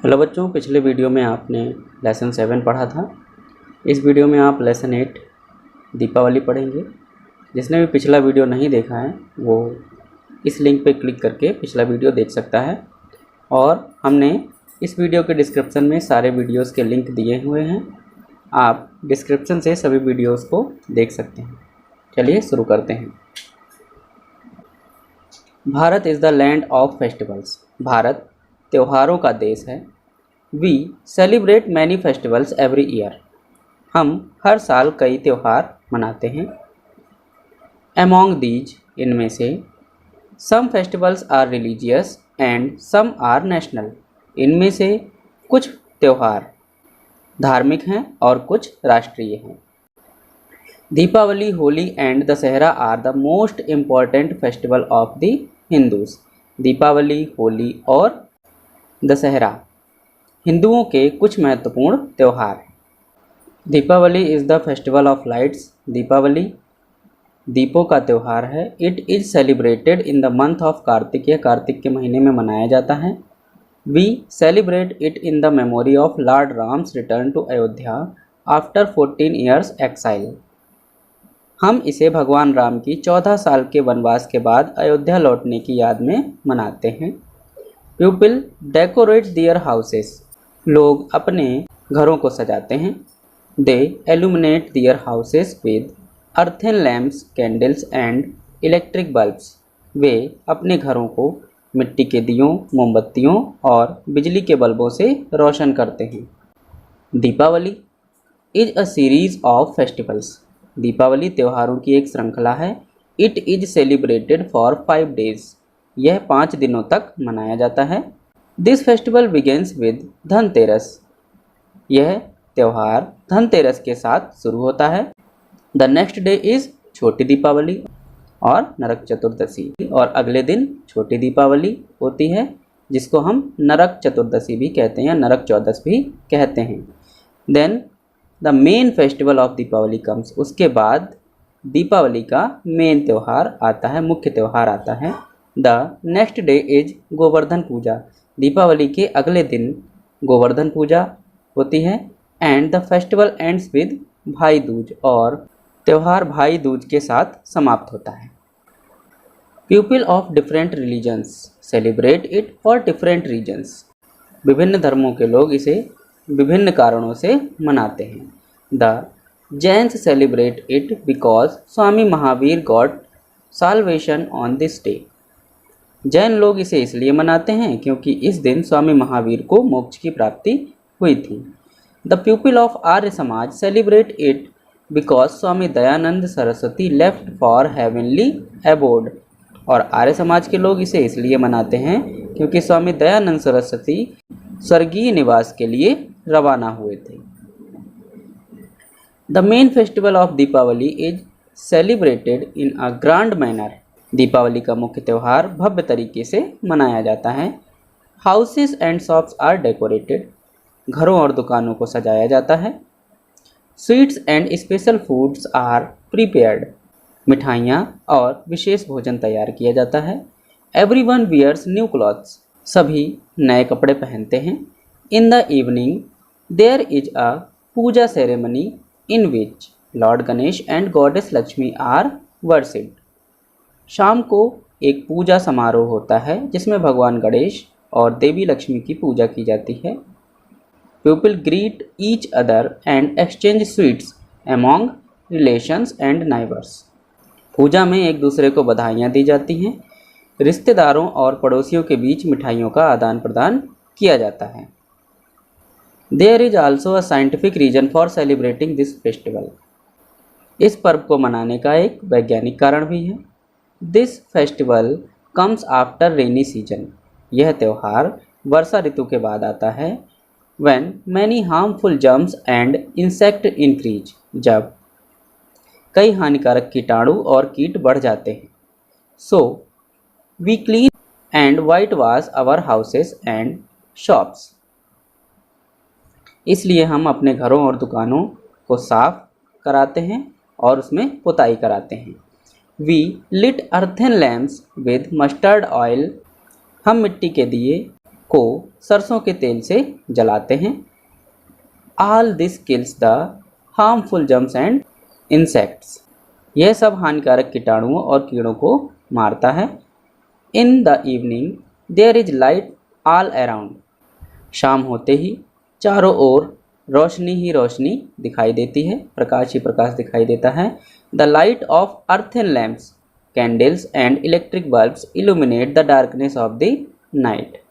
Hello बच्चों, पिछले video में आपने लेसन 7 पढ़ा था। इस वीडियो में आप लेसन 8 दीपावली पढ़ेंगे। जिसने भी पिछला वीडियो नहीं देखा है वो इस लिंक पे क्लिक करके पिछला वीडियो देख सकता है। और हमने इस वीडियो के डिस्क्रिप्शन में सारे वीडियोस के लिंक दिए हुए हैं, आप डिस्क्रिप्शन से सभी वीडियोस को देख सकते हैं। चलिए शुरू करते हैं। Bharat is the land of festivals. Bharat त्योहारों का देश है। We celebrate many festivals every year. हम हर साल कई त्यौहार मनाते हैं। अमॉन्ग दीज, इनमें से, some festivals are religious and some are national. इनमें से कुछ त्यौहार धार्मिक हैं और कुछ राष्ट्रीय हैं। Deepawali, Holi and Dussehra are the most important festival of the Hindus. Deepawali, Holi और दशहरा हिंदुओं के कुछ महत्वपूर्ण त्यौहार। Deepawali is the festival of lights. Deepawali दीपों का त्यौहार है। It is celebrated in the month of Kartik. यह कार्तिक के महीने में मनाया जाता है। We celebrate it in the memory of lord Ram's return to Ayodhya after 14 years exile. हम इसे भगवान राम की 14 साल के वनवास के बाद अयोध्या लौटने की याद में मनाते हैं। People decorate their houses. लोग अपने घरों को सजाते हैं। They illuminate their houses with earthen lamps, candles and electric bulbs. वे अपने घरों को मिट्टी के दियों, मोमबत्तियों और बिजली के बल्बों से रोशन करते हैं। Deepawali is a series of festivals. Deepawali त्योहारों की एक श्रृंखला है। It is celebrated for 5 days. यह 5 दिनों तक मनाया जाता है। This festival begins with Dhanteras. यह त्यौहार धनतेरस के साथ शुरू होता है। द नेक्स्ट डे इज छोटी दीपावली और नरक चतुर्दशी। और अगले दिन छोटी दीपावली होती है, जिसको हम नरक चतुर्दशी भी कहते हैं या नरक चौदस भी कहते हैं। Then the main festival of Deepawali comes. उसके बाद दीपावली का मेन त्यौहार आता है, मुख्य त्यौहार आता है। The next day is Govardhan Puja. Deepawali के अगले दिन गोवर्धन पूजा होती है। And the festival ends with Bhai Dooj. और त्यौहार भाई दूज के साथ समाप्त होता है। People of different religions celebrate it for different reasons. विभिन्न धर्मों के लोग इसे विभिन्न कारणों से मनाते हैं। The Jains celebrate it because Swami Mahavir got salvation on this day. Jain लोग इसे इसलिए मनाते हैं क्योंकि इस दिन स्वामी महावीर को मोक्ष की प्राप्ति हुई थी। The people of Arya Samaj celebrate it because Swami Dayanand Saraswati left for heavenly abode. और आर्य समाज के लोग इसे इसलिए मनाते हैं क्योंकि स्वामी दयानंद सरस्वती स्वर्गीय निवास के लिए रवाना हुए थे। The main festival of Deepawali is celebrated in a grand manner. Deepawali का मुख्य त्यौहार भव्य तरीके से मनाया जाता है। Houses and shops are decorated. घरों और दुकानों को सजाया जाता है। Sweets and special foods are prepared. मिठाइयाँ और विशेष भोजन तैयार किया जाता है। Everyone wears new clothes. सभी नए कपड़े पहनते हैं। In the evening there is a puja ceremony in which lord Ganesh and goddess Lakshmi are worshipped. शाम को एक पूजा समारोह होता है जिसमें भगवान गणेश और देवी लक्ष्मी की पूजा की जाती है। People greet each other and exchange sweets among relations and neighbours. पूजा में एक दूसरे को बधाइयाँ दी जाती हैं। रिश्तेदारों और पड़ोसियों के बीच मिठाइयों का आदान प्रदान किया जाता है। There is also a scientific reason for celebrating this festival. इस पर्व को मनाने का एक वैज्ञानिक कारण भी है। This festival comes after rainy season. यह त्यौहार वर्षा ऋतु के बाद आता है। When many harmful germs and insect increase. जब कई हानिकारक कीटाणु और कीट बढ़ जाते हैं। So we clean and white wash our houses and shops. इसलिए हम अपने घरों और दुकानों को साफ कराते हैं और उसमें पुताई कराते हैं। We lit earthen lamps with mustard oil. हम मिट्टी के दिए को सरसों के तेल से जलाते हैं। All this kills the harmful germs and insects. यह सब हानिकारक कीटाणुओं और कीड़ों को मारता है। In the evening there is light all around. शाम होते ही चारों ओर रोशनी ही रोशनी दिखाई देती है, प्रकाश ही प्रकाश दिखाई देता है। The light of earthen lamps, candles and electric bulbs illuminate the darkness of the night.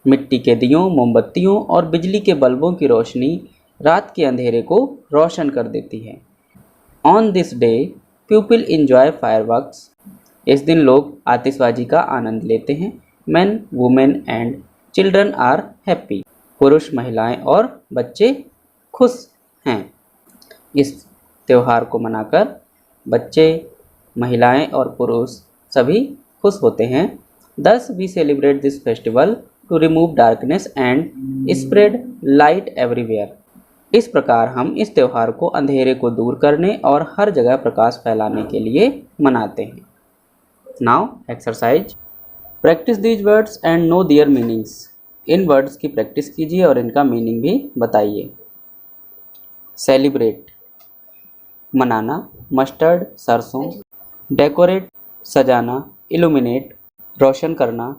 मिट्टी के दियों, मोमबत्तियों और बिजली के बल्बों की रोशनी रात के अंधेरे को रोशन कर देती है। On this day people enjoy fireworks. इस दिन लोग आतिशबाजी का आनंद लेते हैं। Men, women and children are happy. पुरुष, महिलाएं और बच्चे खुश हैं। इस त्यौहार को मनाकर बच्चे, महिलाएं और पुरुष सभी खुश होते हैं। Thus we celebrate this festival to remove darkness and spread light everywhere. इस प्रकार हम इस त्यौहार को अंधेरे को दूर करने और हर जगह प्रकाश फैलाने के लिए मनाते हैं। Now exercise. Practice these words and know their meanings. इन वर्ड्स की प्रैक्टिस कीजिए और इनका मीनिंग भी बताइए। सेलिब्रेट, मनाना। मस्टर्ड, सरसों। डेकोरेट, सजाना। इल्यूमिनेट, रोशन करना।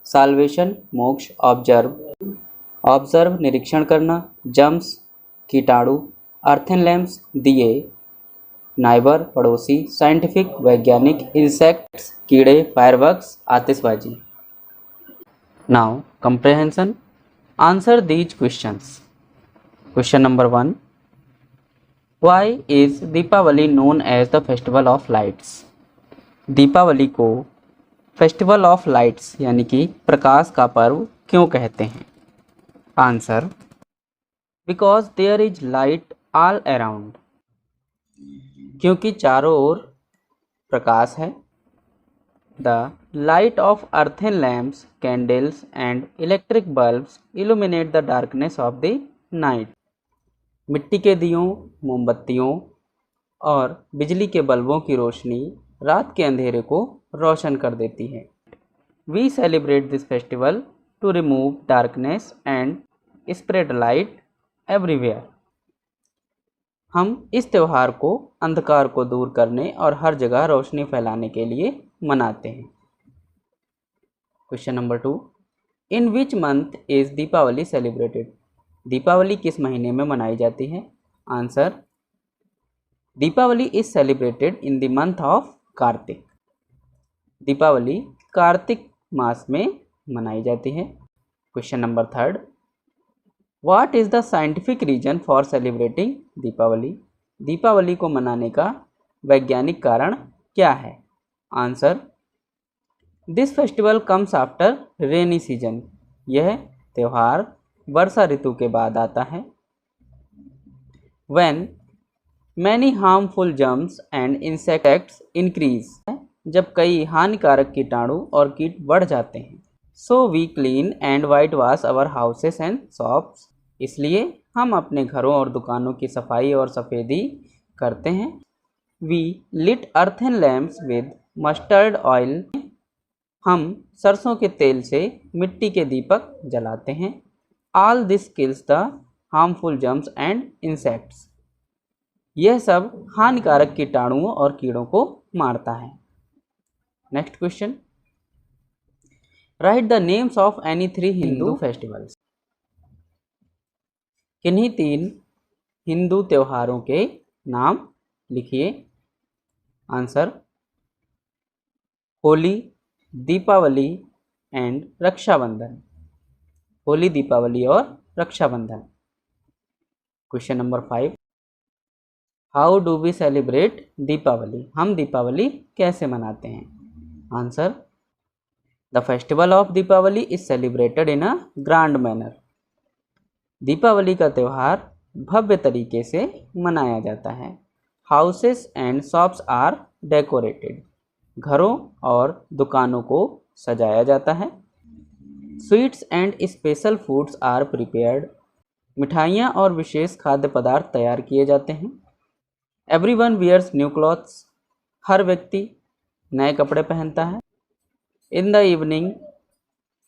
साल्वेशन, मोक्ष। ऑब्जर्व, निरीक्षण करना। जम्स, कीटाणु। अर्थन लैम्प्स, दिए। नाइबर, पड़ोसी। साइंटिफिक, वैज्ञानिक। इंसेक्ट्स, कीड़े। फायरवर्क्स, आतिशबाजी। Now comprehension. Answer these questions. Question number 1, why is Deepawali known as the festival of lights. Deepawali को फेस्टिवल ऑफ लाइट्स यानी कि प्रकाश का पर्व क्यों कहते हैं? Answer, because there is light all around. क्योंकि चारों ओर प्रकाश है। The light of earthen lamps, candles and electric bulbs illuminate the darkness of the night. मिट्टी के दियों, मोमबत्तियों और बिजली के बल्बों की रोशनी रात के अंधेरे को रोशन कर देती है। We celebrate this festival to remove darkness and spread light everywhere. हम इस त्यौहार को अंधकार को दूर करने और हर जगह रोशनी फैलाने के लिए मनाते हैं। Question number 2, in which month is Deepawali celebrated. Deepawali किस महीने में मनाई जाती है? Answer, Deepawali is celebrated in the month of Kartik. Deepawali Kartik मास में मनाई जाती है। Question number 3, what is the scientific reason for celebrating Deepawali. Deepawali को मनाने का वैज्ञानिक कारण क्या है? Answer, this festival comes after rainy season. यह त्यौहार वर्षा ऋतु के बाद आता है। When many harmful germs and insects increase. जब कई हानिकारक कीटाणु और कीट बढ़ जाते हैं। So we clean and white wash our houses and shops. इसलिए हम अपने घरों और दुकानों की सफाई और सफ़ेदी करते हैं। We lit earthen lamps with mustard oil. हम सरसों के तेल से मिट्टी के दीपक जलाते हैं। All this kills the harmful germs and insects. यह सब हानिकारक कीटाणुओं और कीड़ों को मारता है। Next question, write the names of any 3 Hindu festivals. किन्हीं 3 हिंदू त्योहारों के नाम लिखिए। Answer, Holi, Deepawali and Rakshabandhan. होली, दीपावली और Rakshabandhan. Question number 5, how do we celebrate Deepawali. हम दीपावली कैसे मनाते हैं? Answer, the festival of Deepawali is celebrated in a grand manner. Deepawali का त्यौहार भव्य तरीके से मनाया जाता है। Houses and shops are decorated. घरों और दुकानों को सजाया जाता है। Sweets and special foods are prepared. मिठाइयाँ और विशेष खाद्य पदार्थ तैयार किए जाते हैं। Everyone wears new clothes. हर व्यक्ति नए कपड़े पहनता है। In the evening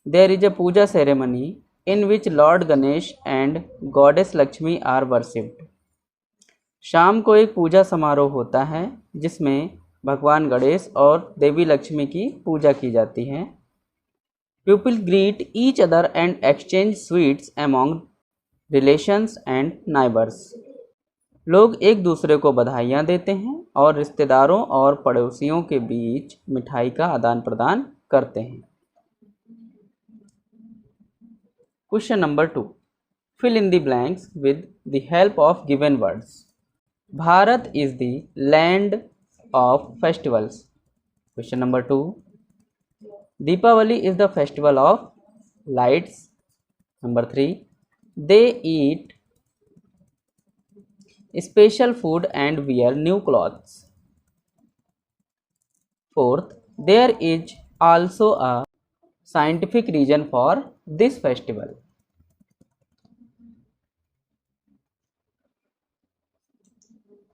There is a puja ceremony in which Lord Ganesh and Goddess Lakshmi are worshipped. शाम को एक पूजा समारोह होता है जिसमें भगवान गणेश और देवी लक्ष्मी की पूजा की जाती है. People greet each other and exchange sweets among relations and neighbors. लोग एक दूसरे को बधाइयाँ देते हैं और रिश्तेदारों और पड़ोसियों के बीच मिठाई का आदान प्रदान करते हैं. Question number 2. Fill in the blanks with the help of given words. Bharat is the land of festivals. Question number 2. Deepavali is the festival of lights. Number 3. They eat special food and wear new clothes. 4th. There is also a scientific reason for this festival.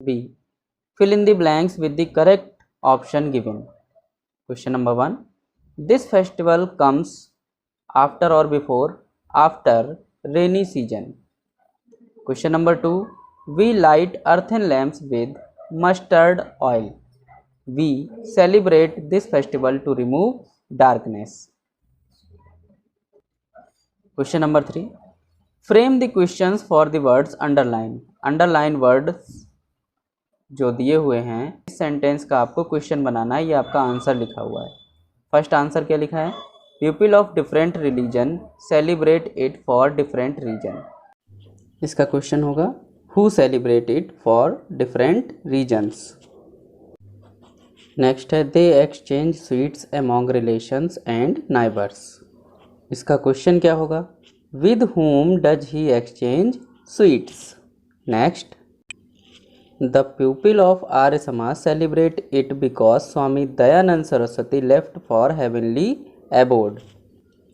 B. Fill in the blanks with the correct option given. Question number 1. This festival comes after or before after rainy season. Question number 2. We light earthen lamps with mustard oil. We celebrate this festival to remove darkness. Question number 3. Frame the questions for the words underline. Underline words जो दिए हुए हैं इस sentence का आपको question बनाना है. ये आपका आंसर लिखा हुआ है. फर्स्ट आंसर क्या लिखा है? People of different religion celebrate it for different reason. इसका क्वेश्चन होगा who celebrate it for different reasons. Next है they exchange sweets among relations and neighbours. इसका क्वेश्चन क्या होगा? With whom does he exchange sweets. Next The pupil of Arya Samaj celebrate it because Swami Dayanand Saraswati left for heavenly abode.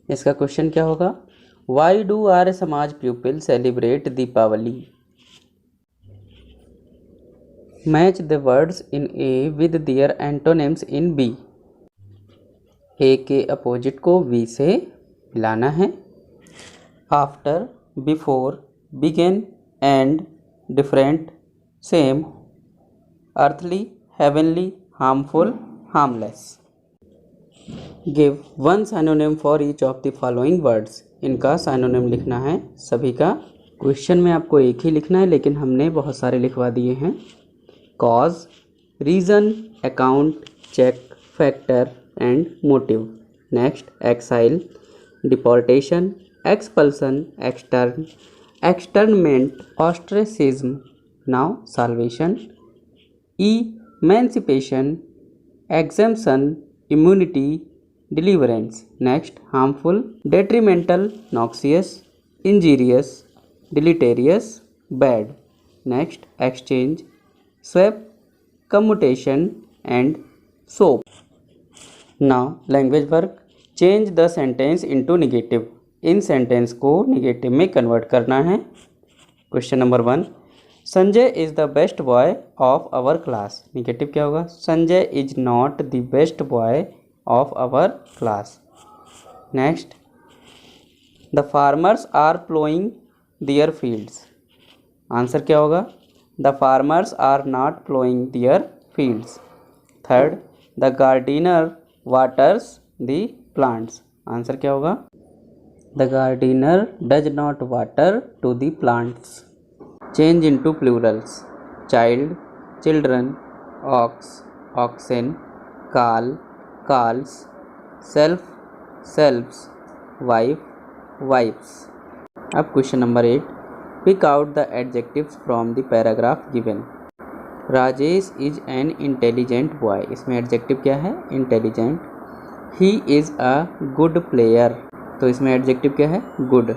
इसका question क्या होगा? Why do Arya Samaj pupil celebrate Deepavali? Match the words in A with their antonyms in B. A के opposite को V से मिलाना है. After, before, begin, and, different, same, earthly, heavenly, harmful, harmless. Give one synonym for each of the following words. इनका synonym लिखना है सभी का. क्वेश्चन में आपको एक ही लिखना है लेकिन हमने बहुत सारे लिखवा दिए हैं. cause, reason, account, check, factor and motive. Next, exile, deportation, expulsion, externment, ostracism. Now salvation, emancipation, exemption, immunity, deliverance. Next, harmful, detrimental, noxious, injurious, deleterious, bad. Next, exchange, swap, commutation and soap. Now language work. Change the sentence into negative. इन sentence को negative में convert करना है. Question number 1. Sanjay is the best boy of our class. Negative क्या होगा? Sanjay is not the best boy of our class. Next, the farmers are ploughing their fields. Answer क्या होगा? The farmers are not ploughing their fields. Third, the gardener waters the plants. Answer क्या होगा? The gardener does not water to the plants. Change into plurals. Child, children, ox, oxen, cow, cows, self, selves, wife, wives. अब question number 8. Pick out the adjectives from the paragraph given. Rajesh is an intelligent boy. इसमें adjective क्या है? Intelligent. He is a good player. तो इसमें adjective क्या है? Good.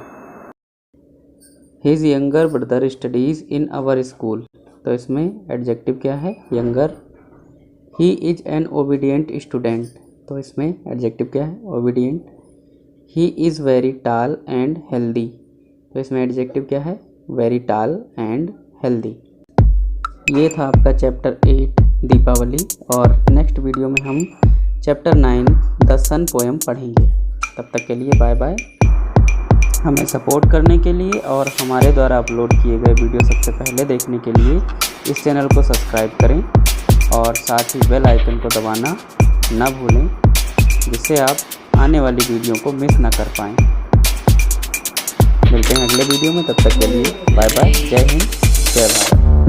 His younger brother studies in our school. तो इसमें एडजेक्टिव क्या है? Younger. He is an obedient student. तो इसमें एडजेक्टिव क्या है? Obedient. He is very tall and healthy. तो इसमें एडजेक्टिव क्या है? Very tall and healthy. ये था आपका चैप्टर 8 दीपावली, और नेक्स्ट वीडियो में हम चैप्टर 9 द सन पोएम पढ़ेंगे. तब तक के लिए बाय बाय। हमें सपोर्ट करने के लिए और हमारे द्वारा अपलोड किए गए वीडियो सबसे पहले देखने के लिए इस चैनल को सब्सक्राइब करें और साथ ही बेल आइकन को दबाना न भूलें, जिससे आप आने वाली वीडियो को मिस ना कर पाएँ। मिलते हैं अगले वीडियो में, तब तक के लिए बाय बाय। जय हिंद, जय भारत।